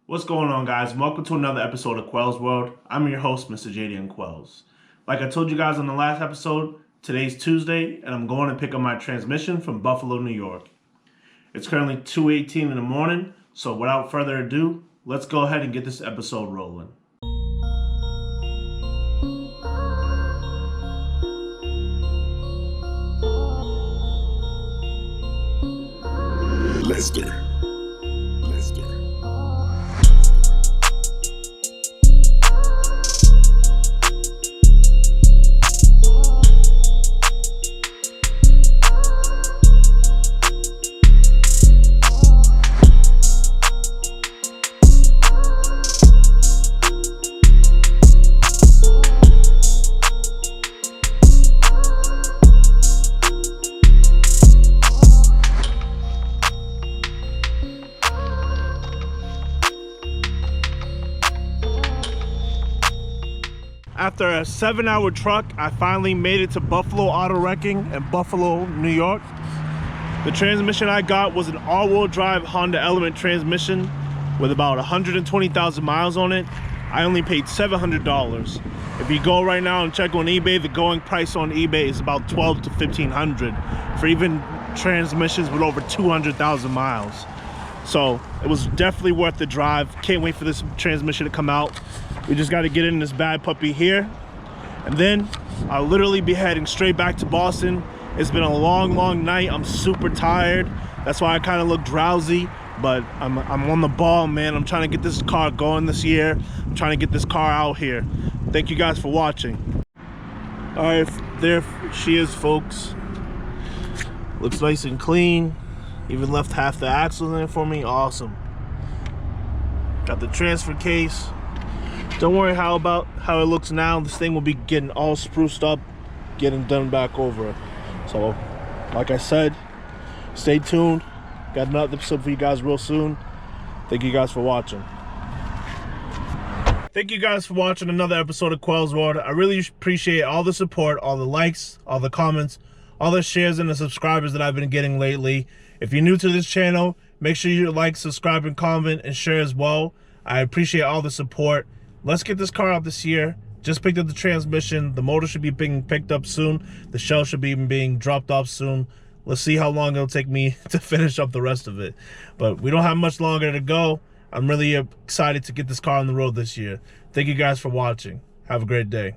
What's going on, guys? Welcome to another episode of Quell's World. I'm your host, Mr. JD Quells. Like I told you guys on the last episode, today's Tuesday, and I'm going to pick up my transmission from Buffalo, New York. It's currently 2:18 in the morning, so without further ado, let's go ahead and get this episode rolling. Lezter. After a 7-hour truck, I finally made it to Buffalo Auto Wrecking in Buffalo, New York. The transmission I got was an all-wheel drive Honda Element transmission with about 120,000 miles on it. I only paid $700. If you go right now and check on eBay, the going price on eBay is about $1,200 to $1,500 for even transmissions with over 200,000 miles. So it was definitely worth the drive. Can't wait for this transmission to come out. We just got to get in this bad puppy here, and then I'll literally be heading straight back to Boston. It's been a long night. I'm super tired. That's why I kind of look drowsy, but I'm on the ball, man. I'm trying to get this car going this year. I'm trying to get this car out here. Thank you guys for watching. All right, there she is, folks. Looks nice and clean. Even left half the axle in there for me. Awesome. Got the transfer case. Don't worry about how it looks now. This thing will be getting all spruced up, getting done back over. So, like I said, stay tuned. Got another episode for you guys real soon. Thank you guys for watching. Thank you guys for watching another episode of Quell's World. I really appreciate all the support, all the likes, all the comments, all the shares, and the subscribers that I've been getting lately. If you're new to this channel, make sure you like, subscribe, and comment, and share as well. I appreciate all the support. Let's get this car out this year. Just picked up the transmission. The motor should be being picked up soon. The shell should be being dropped off soon. Let's see how long it'll take me to finish up the rest of it. But we don't have much longer to go. I'm really excited to get this car on the road this year. Thank you guys for watching. Have a great day.